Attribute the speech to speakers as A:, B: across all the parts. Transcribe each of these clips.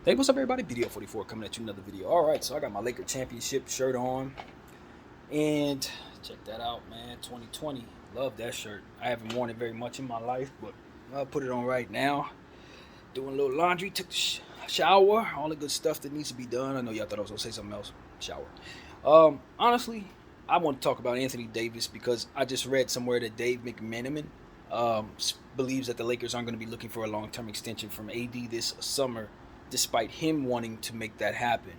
A: Hey, what's up, everybody? BDO 44 coming at you another video. All right, so I got my Laker championship shirt on, and check that out, man. 2020, love that shirt. I haven't worn it very much in my life, but I'll put it on right now. Doing a little laundry, took the shower, all the good stuff that needs to be done. I know y'all thought I was gonna say something else. Shower. Honestly, I want to talk about Anthony Davis because I just read somewhere that Dave McMenamin believes that the Lakers aren't going to be looking for a long-term extension from AD this summer, despite him wanting to make that happen.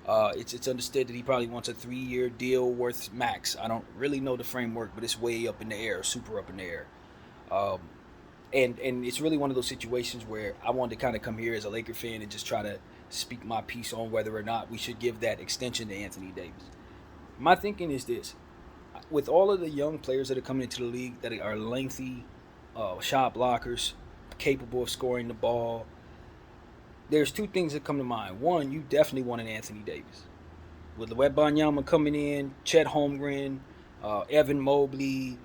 A: It's understood that he probably wants a 3-year deal worth max. I don't really know the framework, but it's way up in the air, super up in the air. Um, and it's really one of those situations where I wanted to kind of come here as a Laker fan and just try to speak my piece on whether or not we should give that extension to Anthony Davis. My thinking is this: with all of the young players that are coming into the league that are lengthy shot blockers, capable of scoring the ball, there's two things that come to mind. One, you definitely want an Anthony Davis. With Wembanyama coming in, Chet Holmgren, Evan Mobley,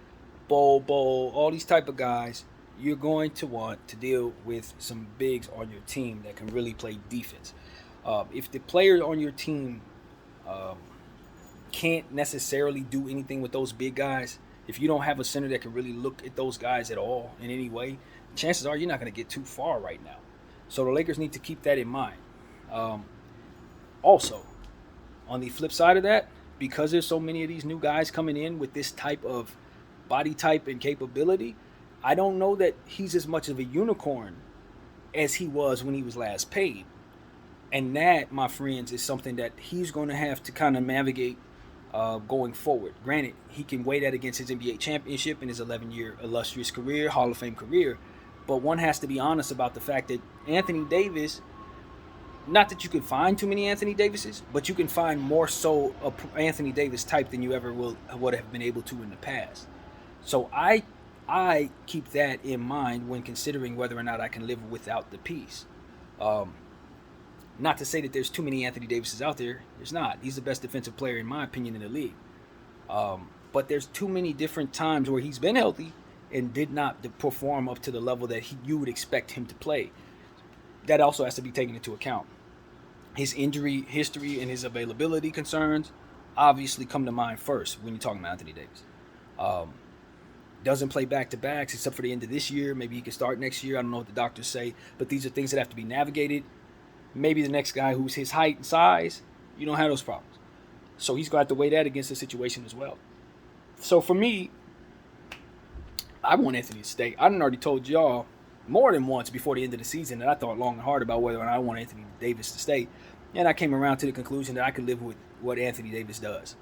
A: Bol, all these type of guys, you're going to want to deal with some bigs on your team that can really play defense. If the players on your team um, can't necessarily do anything with those big guys, if you don't have a center that can really look at those guys at all in any way, chances are you're not going to get too far right now. So the Lakers need to keep that in mind. Um, Also, on the flip side of that, because there's so many of these new guys coming in with this type of body type and capability, I don't know that he's as much of a unicorn as he was when he was last paid. And that, my friends, is something that he's going to have to kind of navigate going forward. Granted, he can weigh that against his NBA championship and his 11-year illustrious career, Hall of Fame career. But one has to be honest about the fact that Anthony Davis, not that you can find too many Anthony Davises, but you can find more so a Anthony Davis type than you ever would have been able to in the past. So I keep that in mind when considering whether or not I can live without the piece. Um, Not to say that there's too many Anthony Davises out there. There's not. He's the best defensive player, in my opinion, in the league. But there's too many different times where he's been healthy and did not perform up to the level that you would expect him to play. That also has to be taken into account. His injury history and his availability concerns obviously come to mind first when you're talking about Anthony Davis. Um, doesn't play back-to-backs except for the end of this year. Maybe he can start next year. I don't know what the doctors say. But these are things that have to be navigated. Maybe the next guy who's his height and size, you don't have those problems. So he's going to have to weigh that against the situation as well. So for me, I want Anthony to stay. I done already told y'all more than once before the end of the season that I thought long and hard about whether or not I want Anthony Davis to stay. And I came around to the conclusion that I could live with what Anthony Davis does.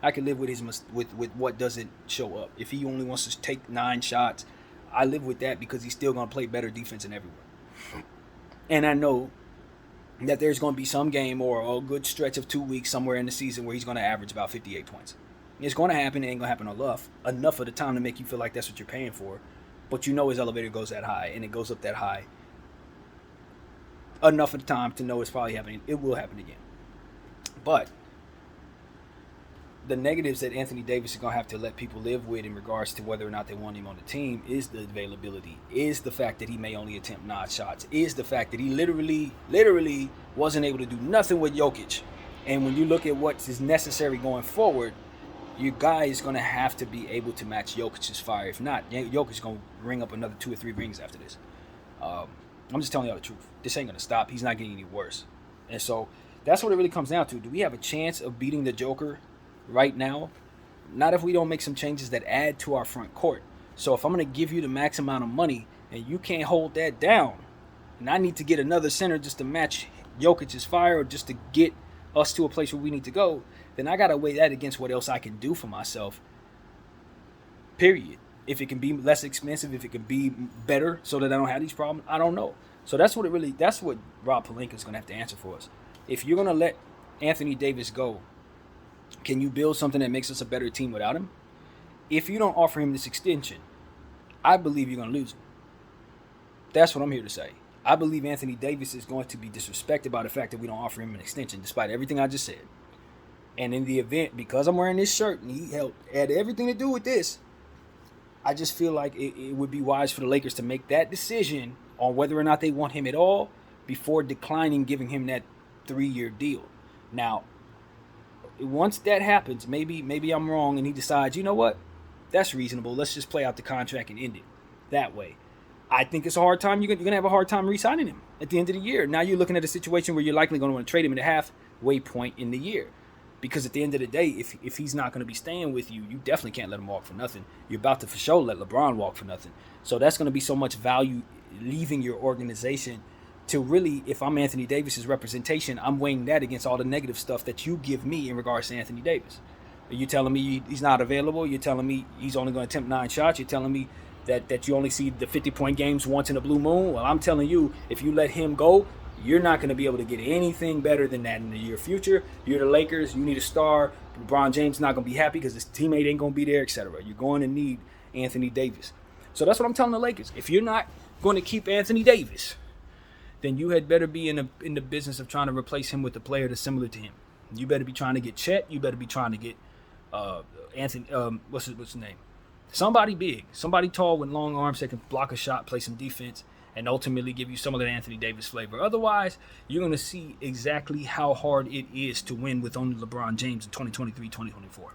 A: I could live with with what doesn't show up. If he only wants to take 9 shots, I live with that because he's still going to play better defense than everyone. And I know that there's going to be some game or a good stretch of 2 weeks somewhere in the season where he's going to average about 58 points. It's going to happen. It ain't going to happen enough of the time to make you feel like that's what you're paying for. But you know his elevator goes that high, and it goes up that high enough of the time to know it's probably happening. It will happen again. But the negatives that Anthony Davis is going to have to let people live with in regards to whether or not they want him on the team is the availability, is the fact that he may only attempt 9 shots, is the fact that he literally wasn't able to do nothing with Jokic. And when you look at what is necessary going forward, your guy is going to have to be able to match Jokic's fire. If not, Jokic's going to ring up another 2 or 3 rings after this. I'm just telling y'all the truth. This ain't going to stop. He's not getting any worse. And so that's what it really comes down to. Do we have a chance of beating the Joker right now? Not if we don't make some changes that add to our front court. So if I'm going to give you the max amount of money and you can't hold that down, and I need to get another center just to match Jokic's fire or just to get us to a place where we need to go, then I got to weigh that against what else I can do for myself, period. If it can be less expensive, if it can be better so that I don't have these problems, I don't know. So that's what Rob Pelinka is going to have to answer for us. If you're going to let Anthony Davis go, can you build something that makes us a better team without him? If you don't offer him this extension, I believe you're going to lose him. That's what I'm here to say. I believe Anthony Davis is going to be disrespected by the fact that we don't offer him an extension, despite everything I just said. And in the event, because I'm wearing this shirt and he had everything to do with this, I just feel like it would be wise for the Lakers to make that decision on whether or not they want him at all, before declining giving him that 3-year deal. Now, once that happens, maybe I'm wrong and he decides, you know what, that's reasonable. Let's just play out the contract and end it that way. I think it's a hard time. You're going to have a hard time re-signing him at the end of the year. Now you're looking at a situation where you're likely going to want to trade him at a halfway point in the year. Because at the end of the day, if he's not going to be staying with you, you definitely can't let him walk for nothing. You're about to for sure let LeBron walk for nothing. So that's going to be so much value leaving your organization to really, if I'm Anthony Davis's representation, I'm weighing that against all the negative stuff that you give me in regards to Anthony Davis. Are you telling me he's not available? You're telling me he's only going to attempt 9 shots? You're telling me that you only see the 50-point games once in a blue moon? Well, I'm telling you, if you let him go, you're not going to be able to get anything better than that in the near future. You're the Lakers. You need a star. LeBron James is not going to be happy because his teammate ain't going to be there, etc. You're going to need Anthony Davis. So that's what I'm telling the Lakers. If you're not going to keep Anthony Davis, then you had better be in the business of trying to replace him with a player that's similar to him. You better be trying to get Chet. You better be trying to get Anthony. What's his name? Somebody big, somebody tall with long arms that can block a shot, play some defense, and ultimately give you some of that Anthony Davis flavor. Otherwise, you're going to see exactly how hard it is to win with only LeBron James in 2023, 2024.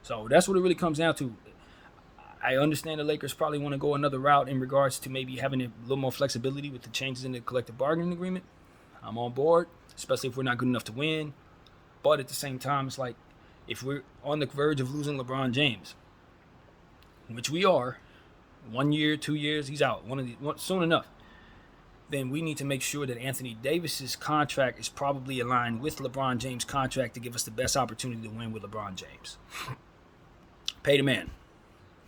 A: So that's what it really comes down to. I understand the Lakers probably want to go another route in regards to maybe having a little more flexibility with the changes in the collective bargaining agreement. I'm on board, especially if we're not good enough to win. But at the same time, it's like if we're on the verge of losing LeBron James, which we are, 1 year, 2 years, he's out, soon enough, then we need to make sure that Anthony Davis's contract is probably aligned with LeBron James' contract to give us the best opportunity to win with LeBron James. Pay the man.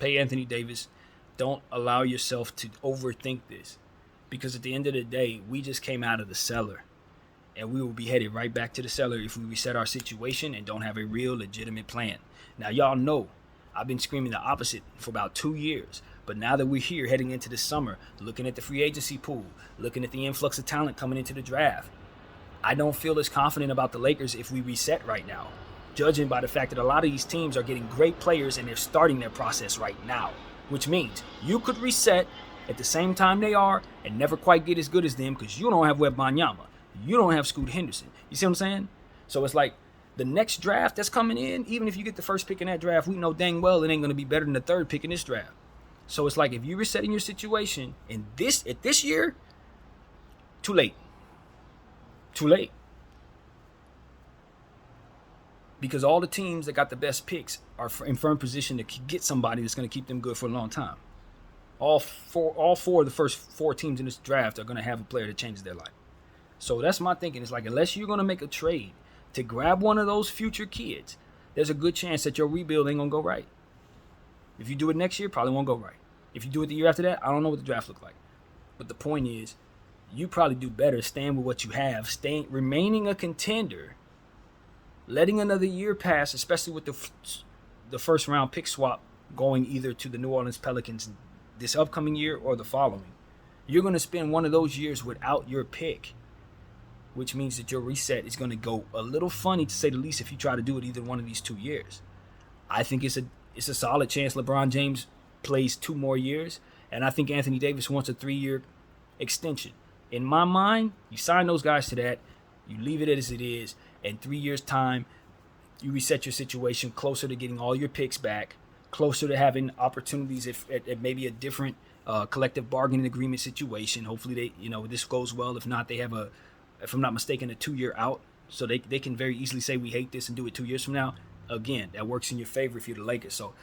A: Pay Anthony Davis. Don't allow yourself to overthink this, because at the end of the day, we just came out of the cellar, and we will be headed right back to the cellar if we reset our situation and don't have a real legitimate plan. Now, y'all know I've been screaming the opposite for about 2 years. But now that we're here heading into the summer, looking at the free agency pool, looking at the influx of talent coming into the draft, I don't feel as confident about the Lakers if we reset right now, judging by the fact that a lot of these teams are getting great players and they're starting their process right now, which means you could reset at the same time they are and never quite get as good as them because you don't have Wembanyama. You don't have Scoot Henderson. You see what I'm saying? So it's like the next draft that's coming in, even if you get the first pick in that draft, we know dang well it ain't going to be better than the third pick in this draft. So it's like if you're resetting your situation at this year, too late. Too late. Because all the teams that got the best picks are in firm position to get somebody that's going to keep them good for a long time. All four of the first 4 teams in this draft are going to have a player that changes their life. So that's my thinking. It's like unless you're going to make a trade to grab one of those future kids, there's a good chance that your rebuild ain't going to go right. If you do it next year, probably won't go right. If you do it the year after that, I don't know what the draft looks like. But the point is, you probably do better staying with what you have, remaining a contender, letting another year pass, especially with the first round pick swap going either to the New Orleans Pelicans this upcoming year or the following. You're going to spend one of those years without your pick, which means that your reset is going to go a little funny, to say the least, if you try to do it either one of these 2 years. I think it's a solid chance LeBron James plays 2 more years, and I think Anthony Davis wants a 3-year extension. In my mind, you sign those guys to that, you leave it as it is, and 3 years' time, you reset your situation closer to getting all your picks back, closer to having opportunities at maybe a different collective bargaining agreement situation. Hopefully this goes well. If not, they have if I'm not mistaken, a 2-year out, so they can very easily say we hate this and do it 2 years from now. Again, that works in your favor if you're the Lakers. So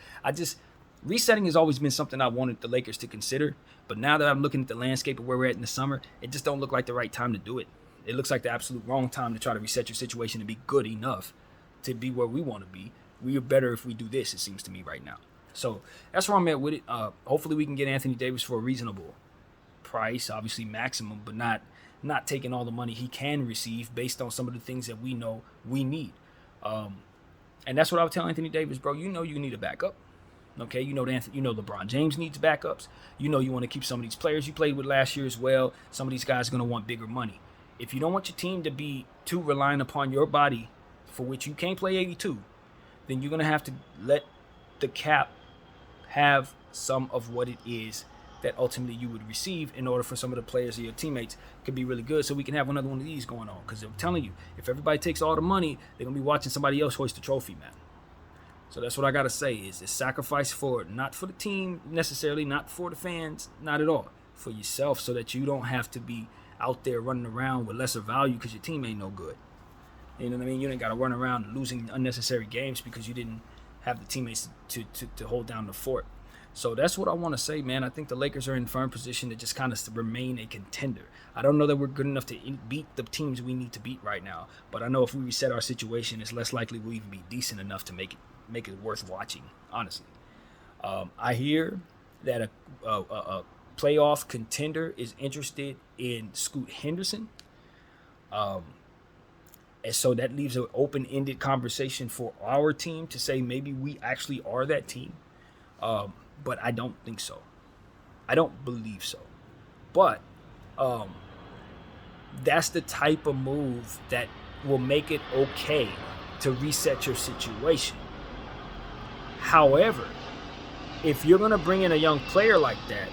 A: resetting has always been something I wanted the Lakers to consider. But now that I'm looking at the landscape of where we're at in the summer, it just don't look like the right time to do it. It looks like the absolute wrong time to try to reset your situation and be good enough to be where we want to be. We are better if we do this, it seems to me right now. So that's where I'm at with it. Hopefully we can get Anthony Davis for a reasonable price, obviously maximum, but not taking all the money he can receive based on some of the things that we know we need. And that's what I would tell Anthony Davis, bro. You know you need a backup. Okay, you know LeBron James needs backups. You know you want to keep some of these players you played with last year as well. Some of these guys are going to want bigger money. If you don't want your team to be too reliant upon your body, for which you can't play 82, then you're going to have to let the cap have some of what it is that ultimately you would receive in order for some of the players or your teammates could be really good, so we can have another one of these going on. Because I'm telling you, if everybody takes all the money, they're going to be watching somebody else hoist the trophy, man. So that's what I got to say is it's sacrifice for, not for the team necessarily, not for the fans, not at all, for yourself, so that you don't have to be out there running around with lesser value because your team ain't no good. You know what I mean? You ain't got to run around losing unnecessary games because you didn't have the teammates to hold down the fort. So that's what I want to say, man. I think the Lakers are in firm position to just kind of remain a contender. I don't know that we're good enough to beat the teams we need to beat right now, but I know if we reset our situation, it's less likely we'll even be decent enough to make it worth watching, honestly. I hear that a playoff contender is interested in Scoot Henderson. And so that leaves an open-ended conversation for our team to say maybe we actually are that team. But I don't think so. I don't believe so. But that's the type of move that will make it okay to reset your situation. However, if you're going to bring in a young player like that,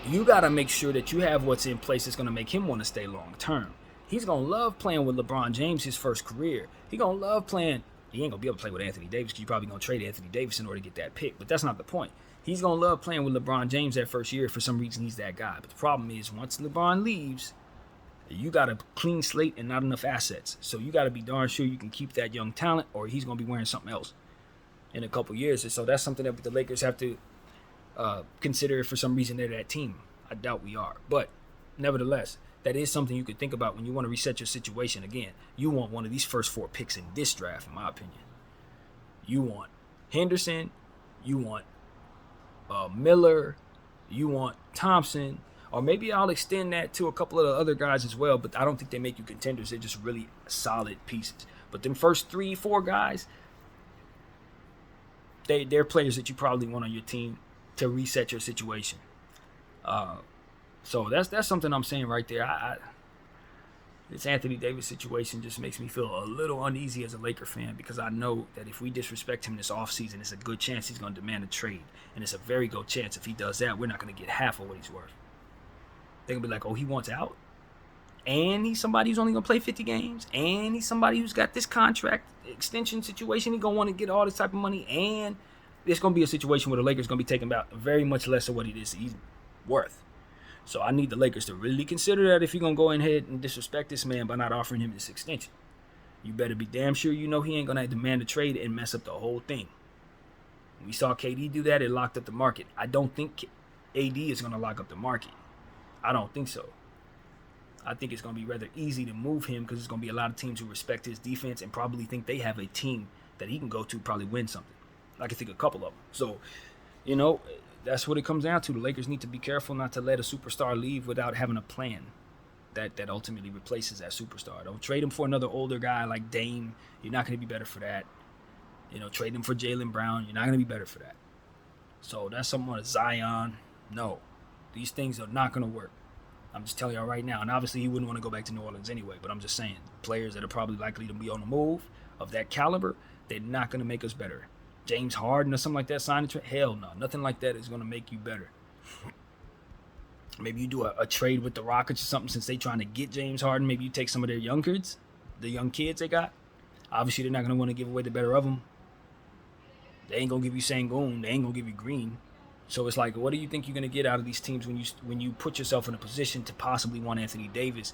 A: you got to make sure that you have what's in place that's going to make him want to stay long term. He's going to love playing with LeBron James his first career. He's going to love playing. He ain't going to be able to play with Anthony Davis because you're probably going to trade Anthony Davis in order to get that pick. But that's not the point. He's going to love playing with LeBron James that first year. For some reason, he's that guy. But the problem is once LeBron leaves, you got a clean slate and not enough assets. So you got to be darn sure you can keep that young talent or he's going to be wearing something else in a couple years. And so that's something that the Lakers have to consider if for some reason they're that team. I doubt we are. But nevertheless, that is something you could think about when you want to reset your situation. Again, you want one of these first 4 picks in this draft, in my opinion. You want Henderson, you want Miller, you want Thompson, or maybe I'll extend that to a couple of the other guys as well, but I don't think they make you contenders. They're just really solid pieces. But them first 3-4 guys, they're players that you probably want on your team to reset your situation. So that's something I'm saying right there. This Anthony Davis situation just makes me feel a little uneasy as a Laker fan because I know that if we disrespect him this offseason, it's a good chance he's going to demand a trade. And it's a very good chance if he does that, we're not going to get half of what he's worth. They're going to be like, oh, he wants out? And he's somebody who's only going to play 50 games? And he's somebody who's got this contract extension situation. He's going to want to get all this type of money. And it's going to be a situation where the Lakers going to be taking about very much less of what he's worth. So I need the Lakers to really consider that if you're going to go ahead and disrespect this man by not offering him this extension. You better be damn sure you know he ain't going to demand a trade and mess up the whole thing. We saw KD do that. It locked up the market. I don't think AD is going to lock up the market. I don't think so. I think it's going to be rather easy to move him because there's going to be a lot of teams who respect his defense and probably think they have a team that he can go to probably win something. I can think a couple of them. So, you know, that's what it comes down to. The Lakers need to be careful not to let a superstar leave without having a plan that ultimately replaces that superstar. Don't trade him for another older guy like Dame. You're not going to be better for that. You know, trade him for Jaylen Brown. You're not going to be better for that. So that's something on Zion. No, these things are not going to work. I'm just telling y'all right now. And obviously he wouldn't want to go back to New Orleans anyway. But I'm just saying, players that are probably likely to be on the move of that caliber, they're not going to make us better. James Harden or something like that, sign a trade? Hell no. Nothing like that is going to make you better. Maybe you do a trade with the Rockets or something since they trying to get James Harden. Maybe you take some of their young kids, the young kids they got. Obviously, they're not going to want to give away the better of them. They ain't going to give you Sengun. They ain't going to give you Green. So it's like, what do you think you're going to get out of these teams when you put yourself in a position to possibly want Anthony Davis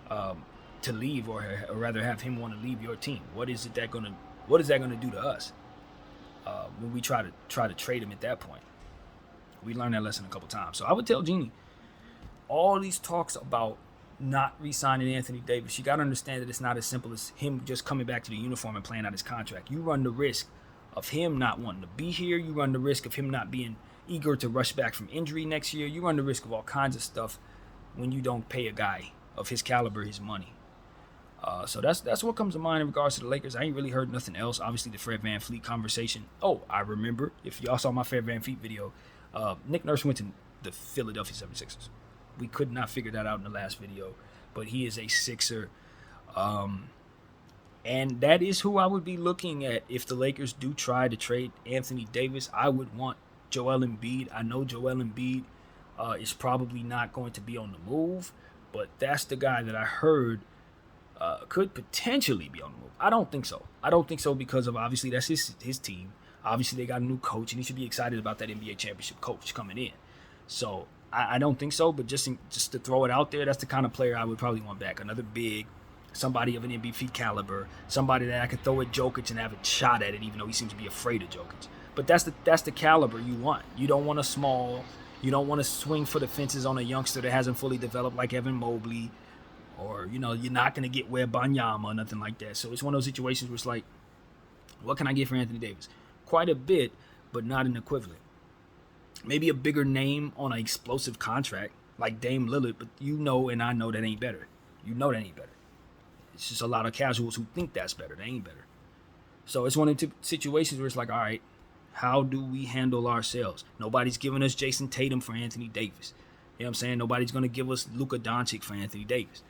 A: to leave or rather have him want to leave your team? What is that going to do to us? When we try to trade him at that point. We learned that lesson a couple times. So I would tell Jeannie, all these talks about not re-signing Anthony Davis, you got to understand that it's not as simple as him just coming back to the uniform and playing out his contract. You run the risk of him not wanting to be here. You run the risk of him not being eager to rush back from injury next year. You run the risk of all kinds of stuff when you don't pay a guy of his caliber his money. So that's what comes to mind in regards to the Lakers. I ain't really heard nothing else. Obviously, the Fred VanVleet conversation. Oh, I remember. If y'all saw my Fred VanVleet video, Nick Nurse went to the Philadelphia 76ers. We could not figure that out in the last video, but he is a Sixer. And that is who I would be looking at if the Lakers do try to trade Anthony Davis. I would want Joel Embiid. I know Joel Embiid is probably not going to be on the move, but that's the guy that I heard could potentially be on the move. I don't think so. I don't think so because of obviously that's his team. Obviously they got a new coach, and he should be excited about that NBA championship coach coming in. So I don't think so, but just to throw it out there, that's the kind of player I would probably want back. Another big, somebody of an MVP caliber, somebody that I could throw at Jokic and have a shot at it, even though he seems to be afraid of Jokic. But that's the caliber you want. You don't want a small. You don't want to swing for the fences on a youngster that hasn't fully developed like Evan Mobley, or you're not going to get Wembanyama or nothing like that. So it's one of those situations where it's like, what can I get for Anthony Davis? Quite a bit, but not an equivalent. Maybe a bigger name on an explosive contract like Dame Lillard, but and I know that ain't better. That ain't better. It's just a lot of casuals who think that's better. They ain't better. So it's one of the situations where it's like, all right, how do we handle ourselves? Nobody's giving us Jason Tatum for Anthony Davis. You know what I'm saying? Nobody's going to give us Luka Doncic for Anthony Davis.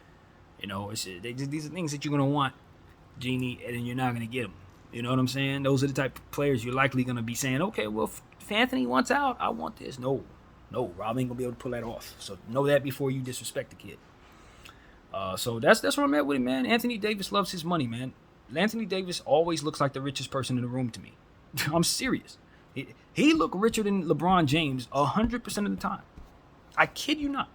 A: These are things that you're going to want, Genie, and then you're not going to get them. You know what I'm saying? Those are the type of players you're likely going to be saying, okay, well, if Anthony wants out, I want this. No, Rob ain't going to be able to pull that off. So know that before you disrespect the kid. So that's where I'm at with it, man. Anthony Davis loves his money, man. Anthony Davis always looks like the richest person in the room to me. I'm serious. He looked richer than LeBron James 100% of the time. I kid you not.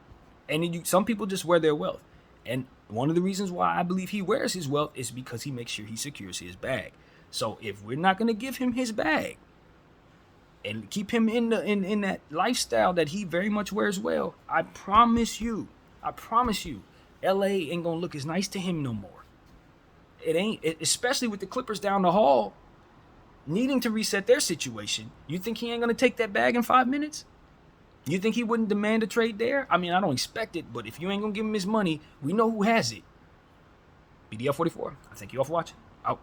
A: And some people just wear their wealth. And one of the reasons why I believe he wears his wealth is because he makes sure he secures his bag. So if we're not going to give him his bag and keep him in that lifestyle that he very much wears well, I promise you, LA ain't going to look as nice to him no more. It ain't, especially with the Clippers down the hall needing to reset their situation. You think he ain't going to take that bag in 5 minutes? You think he wouldn't demand a trade there? I mean, I don't expect it, but if you ain't going to give him his money, we know who has it. BDF44, I thank you all for watching. Out.